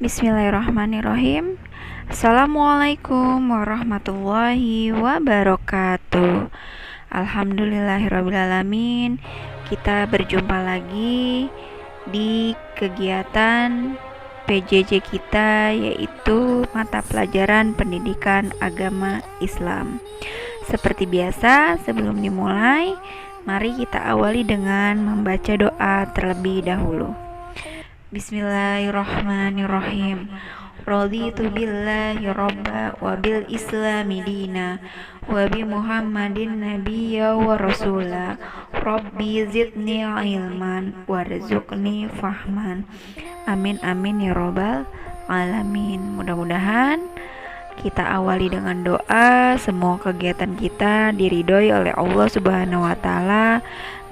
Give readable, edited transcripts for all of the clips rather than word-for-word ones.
Bismillahirrahmanirrahim. Assalamualaikum warahmatullahi wabarakatuh. Alhamdulillahirrabbilalamin. Kita berjumpa lagi di kegiatan PJJ kita, yaitu mata pelajaran pendidikan agama Islam. Seperti biasa, sebelum dimulai, mari kita awali dengan membaca doa terlebih dahulu. Bismillahirrahmanirrahim. Raditu billahi robba wa bil islami dina wa bi muhammadin nabiyya wa rasula. Rabbi zidni ilman warzuqni fahman. Amin amin ya robbal alamin. Mudah-mudahan kita awali dengan doa, semua kegiatan kita diridhoi oleh Allah Subhanahu wa taala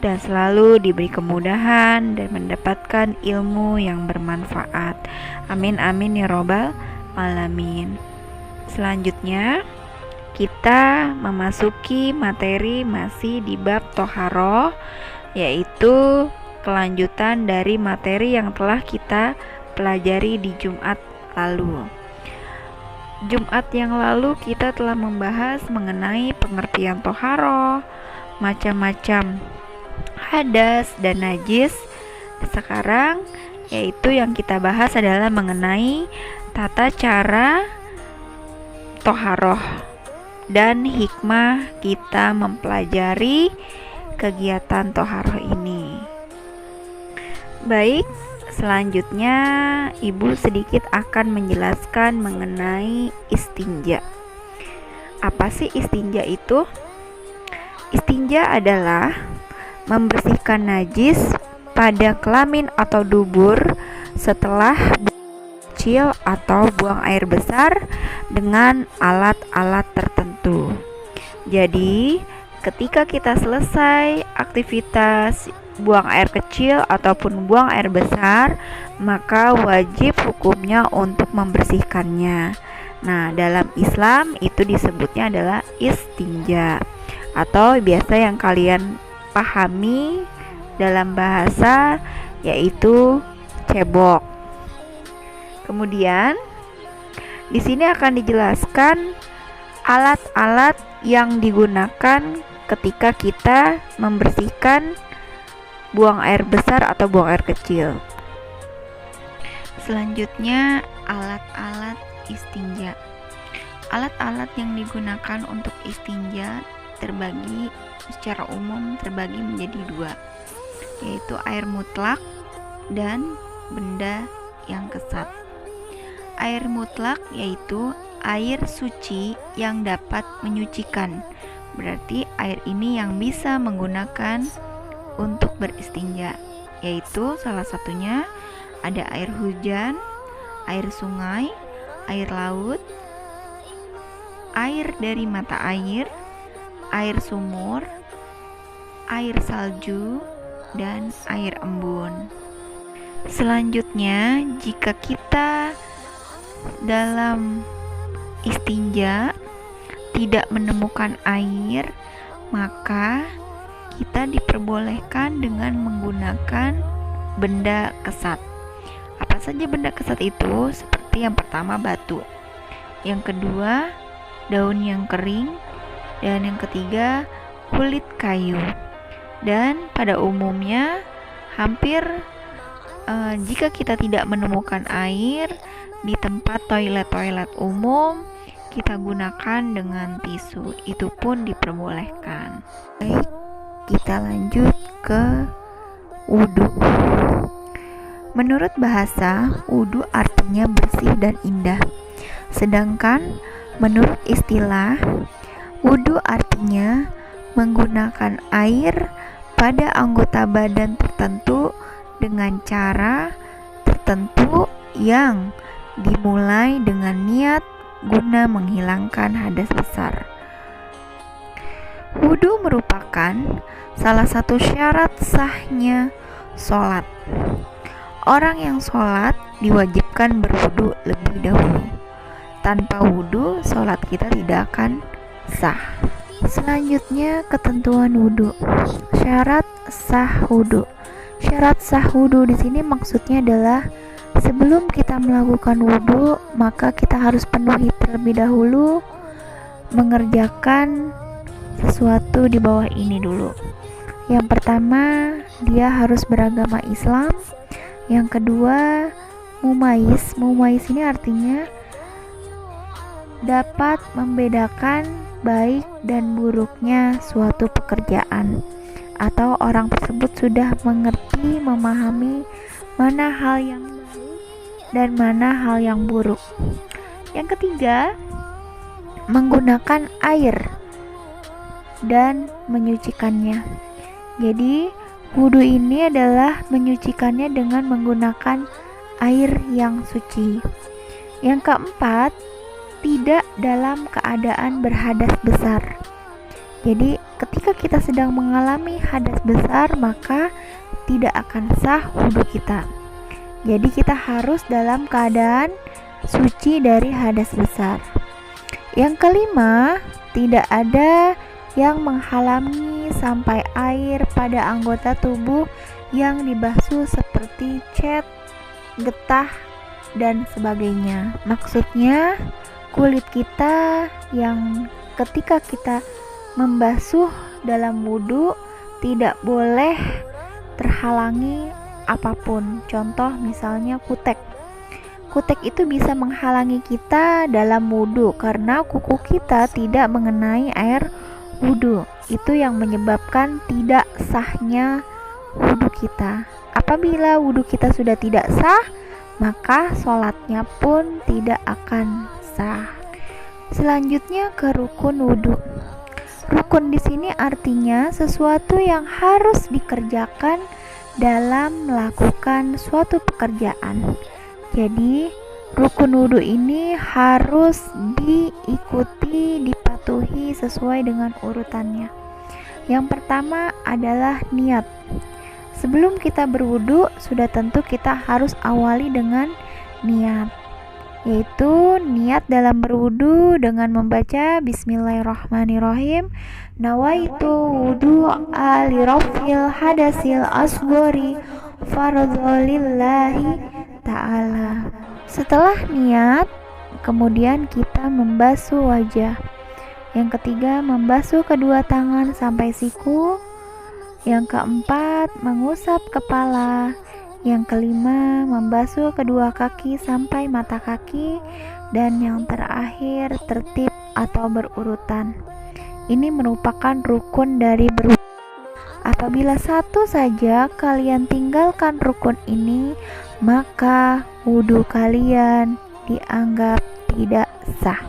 dan selalu diberi kemudahan dan mendapatkan ilmu yang bermanfaat. Amin amin ya robbal alamin. Selanjutnya kita memasuki materi masih di bab Toharoh, yaitu kelanjutan dari materi yang telah kita pelajari di Jumat lalu. Jumat yang lalu kita telah membahas mengenai pengertian Toharoh, macam-macam hadas dan najis. Sekarang yaitu yang kita bahas adalah mengenai tata cara Toharoh dan hikmah kita mempelajari kegiatan Toharoh ini. Baik, selanjutnya Ibu sedikit akan menjelaskan mengenai istinja. Apa sih istinja itu? Istinja adalah membersihkan najis pada kelamin atau dubur setelah kecil atau buang air besar dengan alat-alat tertentu. Jadi, ketika kita selesai aktivitas buang air kecil ataupun buang air besar, maka wajib hukumnya untuk membersihkannya. Nah, dalam Islam itu disebutnya adalah istinja, atau biasa yang kalian pahami dalam bahasa yaitu cebok. Kemudian di sini akan dijelaskan alat-alat yang digunakan ketika kita membersihkan buang air besar atau buang air kecil. Selanjutnya alat-alat istinja. Alat-alat yang digunakan untuk istinja secara umum terbagi menjadi dua, yaitu air mutlak dan benda yang kesat. Air mutlak yaitu air suci yang dapat menyucikan, berarti air ini yang bisa menggunakan untuk beristinja, yaitu salah satunya ada air hujan, air sungai, air laut, air dari mata air, air sumur, air salju, dan air embun. Selanjutnya, jika kita dalam istinja tidak menemukan air, maka kita diperbolehkan dengan menggunakan benda kesat. Apa saja benda kesat itu? Seperti yang pertama batu, yang kedua daun yang kering, dan yang ketiga kulit kayu. Dan pada umumnya hampir jika kita tidak menemukan air di tempat toilet umum, kita gunakan dengan tisu, itu pun diperbolehkan. Baik, kita lanjut ke wudu. Menurut bahasa, wudu artinya bersih dan indah. Sedangkan menurut istilah, wudu artinya menggunakan air pada anggota badan tertentu dengan cara tertentu yang dimulai dengan niat guna menghilangkan hadas besar. Wudu merupakan salah satu syarat sahnya sholat. Orang yang sholat diwajibkan berwudu lebih dahulu. Tanpa wudu, sholat kita tidak akan sah. Selanjutnya, ketentuan wudu. Syarat sah wudu. Syarat sah wudu di sini maksudnya adalah sebelum kita melakukan wudhu, maka kita harus penuhi terlebih dahulu mengerjakan sesuatu di bawah ini dulu. Yang pertama, dia harus beragama Islam. Yang kedua, mumayyiz. Mumayyiz ini artinya dapat membedakan baik dan buruknya suatu pekerjaan, atau orang tersebut sudah mengerti, memahami mana hal yang baik dan mana hal yang buruk. Yang ketiga, menggunakan air dan menyucikannya. Jadi wudhu ini adalah menyucikannya dengan menggunakan air yang suci. Yang keempat, tidak dalam keadaan berhadas besar. Jadi ketika kita sedang mengalami hadas besar, maka tidak akan sah wudhu kita. Jadi kita harus dalam keadaan suci dari hadas besar. Yang kelima, tidak ada yang menghalangi sampai air pada anggota tubuh yang dibasuh seperti cat, getah, dan sebagainya. Maksudnya kulit kita yang ketika kita membasuh dalam wudhu tidak boleh terhalangi apapun. Contoh misalnya kutek. Kutek itu bisa menghalangi kita dalam wudhu karena kuku kita tidak mengenai air wudhu. Itu yang menyebabkan tidak sahnya wudhu kita. Apabila wudhu kita sudah tidak sah, maka sholatnya pun tidak akan sah. Selanjutnya ke rukun wudhu. Rukun di sini artinya sesuatu yang harus dikerjakan dalam melakukan suatu pekerjaan. Jadi rukun wudhu ini harus diikuti, dipatuhi sesuai dengan urutannya. Yang pertama adalah niat. Sebelum kita berwudhu, sudah tentu kita harus awali dengan niat, yaitu niat dalam berwudhu dengan membaca Bismillahirrahmanirrahim. Nawaitu wudu'a li rafil hadasil asghari fardholillahi ta'ala. Setelah niat, kemudian kita membasuh wajah. Yang ketiga, membasuh kedua tangan sampai siku. Yang keempat, mengusap kepala. Yang kelima, membasuh kedua kaki sampai mata kaki. Dan yang terakhir, tertib atau berurutan. Ini merupakan rukun dari berwudhu. Apabila satu saja kalian tinggalkan rukun ini, maka wudhu kalian dianggap tidak sah.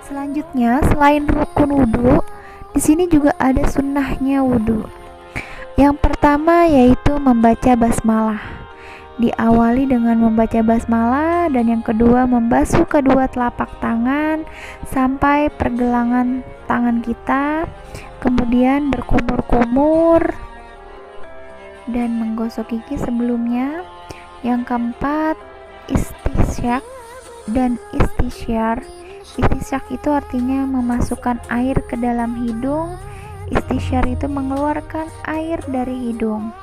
Selanjutnya, selain rukun wudhu, di sini juga ada sunnahnya wudhu. Yang pertama yaitu membaca basmalah. Diawali dengan membaca basmalah, dan yang kedua membasuh kedua telapak tangan sampai pergelangan tangan kita, kemudian berkumur-kumur dan menggosok gigi sebelumnya. Yang keempat, istisyak dan istisyaar. Istisyak itu artinya memasukkan air ke dalam hidung. Istisyaar itu mengeluarkan air dari hidung.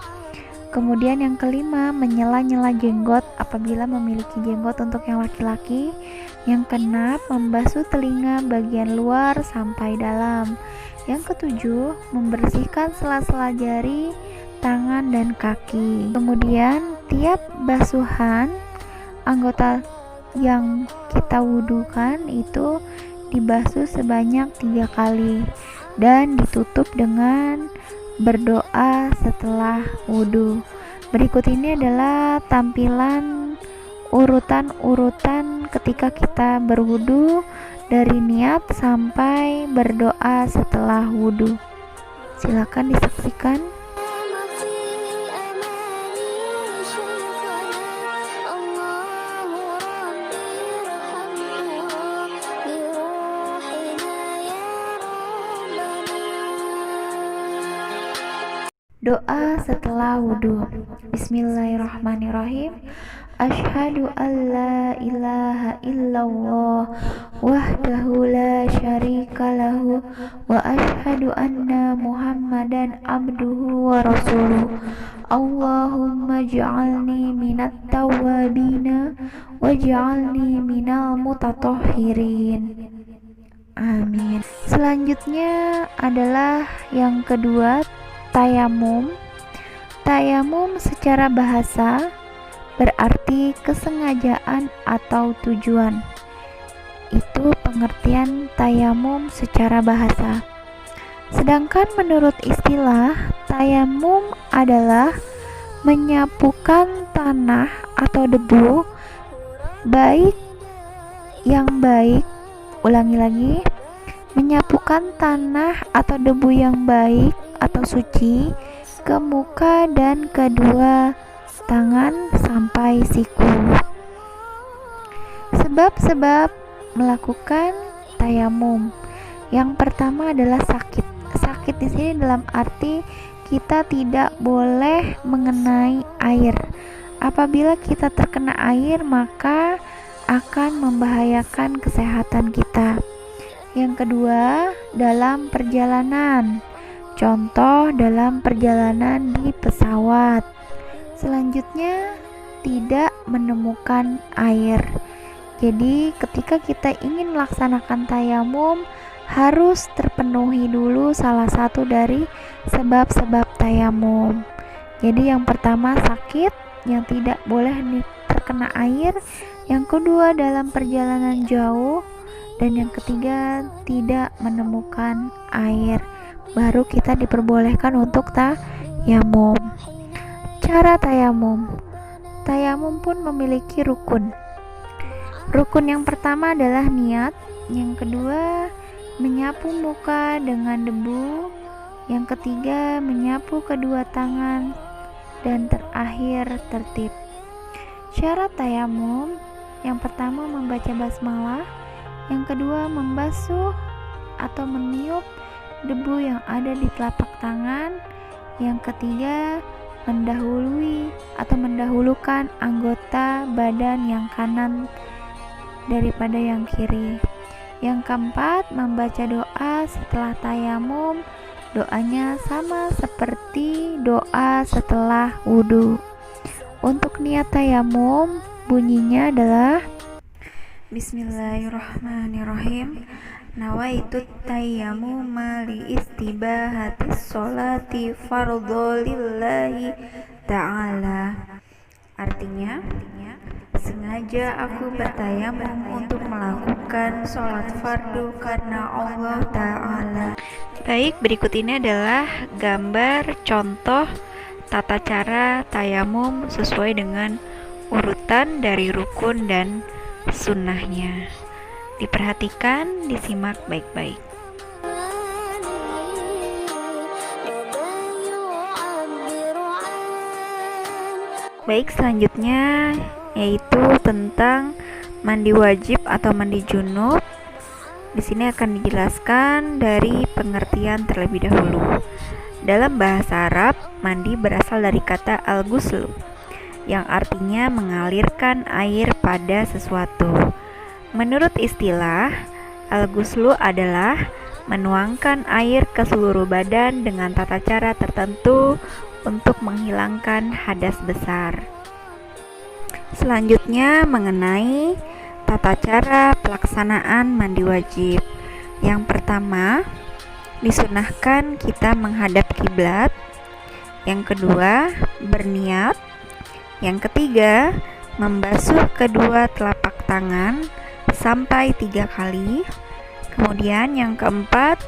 Kemudian yang kelima, menyela-nyela jenggot apabila memiliki jenggot untuk yang laki-laki. Yang keenam, membasuh telinga bagian luar sampai dalam. Yang ketujuh, membersihkan sela-sela jari, tangan, dan kaki. Kemudian tiap basuhan anggota yang kita wudukan itu dibasuh sebanyak 3 kali dan ditutup dengan berdoa setelah wudhu. Berikut ini adalah tampilan urutan-urutan ketika kita berwudhu dari niat sampai berdoa setelah wudhu. Silakan disaksikan. Doa setelah wudhu. Bismillahirrahmanirrahim. Asyhadu an la ilaha illallah wahdahu la syarika lahu wa asyhadu anna Muhammadan abduhu wa rasuluh. Allahumma ij'alni minat tawwabina waj'alni minal mutatahhirin. Amin. Selanjutnya adalah yang kedua, tayamum. Tayamum secara bahasa berarti kesengajaan atau tujuan. Itu pengertian tayamum secara bahasa. Sedangkan menurut istilah, tayamum adalah menyapukan tanah atau debu ulangi lagi, menyapukan tanah atau debu yang baik atau suci ke muka dan kedua tangan sampai siku. Sebab-sebab melakukan tayamum. Yang pertama adalah sakit. Sakit di sini dalam arti kita tidak boleh mengenai air. Apabila kita terkena air, maka akan membahayakan kesehatan kita. Yang kedua, dalam perjalanan. Contoh dalam perjalanan di pesawat. Selanjutnya, tidak menemukan air. Jadi ketika kita ingin melaksanakan tayamum, harus terpenuhi dulu salah satu dari sebab-sebab tayamum. Jadi yang pertama sakit yang tidak boleh terkena air, yang kedua dalam perjalanan jauh, dan yang ketiga tidak menemukan air. Baru kita diperbolehkan untuk tayamum. Cara tayamum. Tayamum pun memiliki rukun. Rukun yang pertama adalah niat, yang kedua menyapu muka dengan debu, yang ketiga menyapu kedua tangan, dan terakhir tertib. Syarat tayamum, yang pertama membaca basmalah, yang kedua membasuh atau meniup debu yang ada di telapak tangan, yang ketiga mendahulukan anggota badan yang kanan daripada yang kiri. Yang keempat, membaca doa setelah tayamum. Doanya sama seperti doa setelah wudhu. Untuk niat tayamum, bunyinya adalah Bismillahirrahmanirrahim. Nawaitu tayammuma li istibahatis sholati fardholillahi ta'ala. Artinya, sengaja aku bertayamum untuk melakukan sholat fardu karena Allah Ta'ala. Baik, berikut ini adalah gambar contoh tata cara tayamum sesuai dengan urutan dari rukun dan sunnahnya. Diperhatikan, disimak baik-baik. Baik, selanjutnya yaitu tentang mandi wajib atau mandi junub. Di sini akan dijelaskan dari pengertian terlebih dahulu. Dalam bahasa Arab, mandi berasal dari kata al-ghusl, yang artinya mengalirkan air pada sesuatu. Menurut istilah, al-ghuslu adalah menuangkan air ke seluruh badan dengan tata cara tertentu untuk menghilangkan hadas besar. Selanjutnya mengenai tata cara pelaksanaan mandi wajib. Yang pertama, disunahkan kita menghadap kiblat. Yang kedua, berniat. Yang ketiga, membasuh kedua telapak tangan sampai 3 kali. Kemudian yang keempat,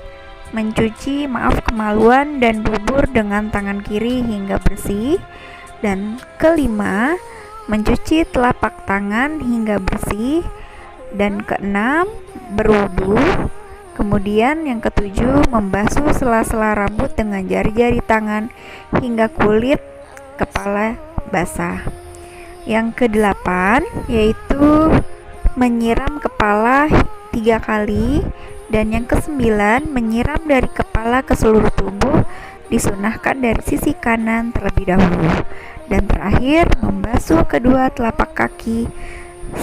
mencuci kemaluan dan dubur dengan tangan kiri hingga bersih. Dan kelima, mencuci telapak tangan hingga bersih. Dan keenam, berwudu. Kemudian yang ketujuh, membasuh sela-sela rambut dengan jari-jari tangan hingga kulit kepala basah. Yang kedelapan yaitu menyiram kepala 3 kali. Dan yang kesembilan, menyiram dari kepala ke seluruh tubuh, disunahkan dari sisi kanan terlebih dahulu. Dan terakhir, membasuh kedua telapak kaki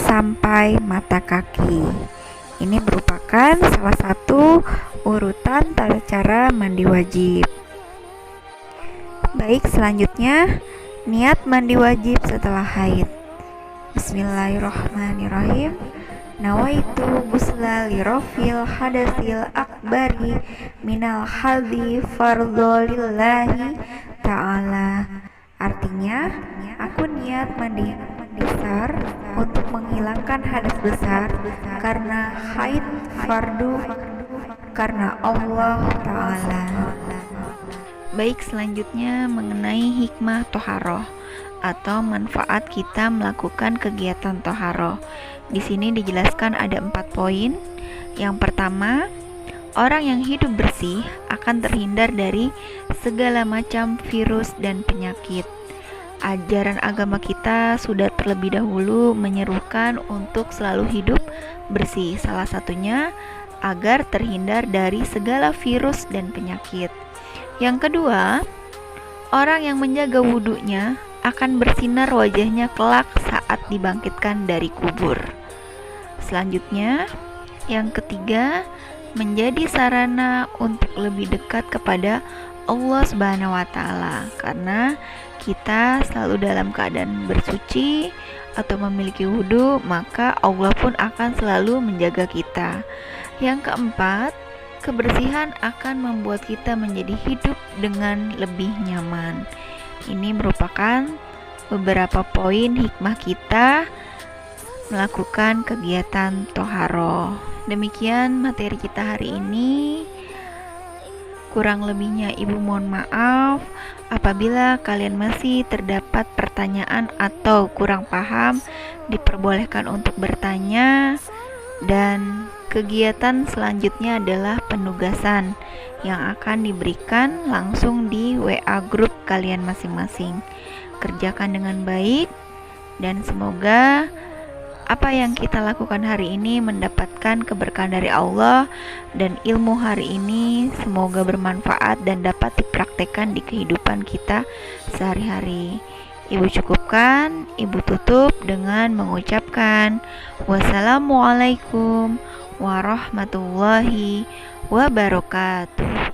sampai mata kaki. Ini merupakan salah satu urutan tata cara mandi wajib. Baik, selanjutnya niat mandi wajib setelah haid. Bismillahirrahmanirrahim. Nawaitu gusla lirofil hadasil akbari minal hadhi fardholillahi ta'ala. Artinya, aku niat mandi besar untuk menghilangkan hadas besar karena haid fardu karena Allah Ta'ala. Baik, selanjutnya mengenai hikmah toharoh atau manfaat kita melakukan kegiatan toharoh. Di sini dijelaskan ada 4 poin. Yang pertama, orang yang hidup bersih akan terhindar dari segala macam virus dan penyakit. Ajaran agama kita sudah terlebih dahulu menyerukan untuk selalu hidup bersih. Salah satunya agar terhindar dari segala virus dan penyakit. Yang kedua, orang yang menjaga wudhunya akan bersinar wajahnya kelak saat dibangkitkan dari kubur. Selanjutnya, yang ketiga, menjadi sarana untuk lebih dekat kepada Allah Subhanahu wa Ta'ala, karena kita selalu dalam keadaan bersuci atau memiliki wudhu, maka Allah pun akan selalu menjaga kita. Yang keempat, kebersihan akan membuat kita menjadi hidup dengan lebih nyaman. Ini merupakan beberapa poin hikmah kita melakukan kegiatan toharoh. Demikian materi kita hari ini. Kurang lebihnya Ibu mohon maaf. Apabila kalian masih terdapat pertanyaan atau kurang paham, diperbolehkan untuk bertanya. Dan kegiatan selanjutnya adalah penugasan yang akan diberikan langsung di WA grup kalian masing-masing. Kerjakan dengan baik dan semoga apa yang kita lakukan hari ini mendapatkan keberkahan dari Allah, dan ilmu hari ini semoga bermanfaat dan dapat dipraktekkan di kehidupan kita sehari-hari. Ibu cukupkan, Ibu tutup dengan mengucapkan wassalamualaikum warahmatullahi wabarakatuh.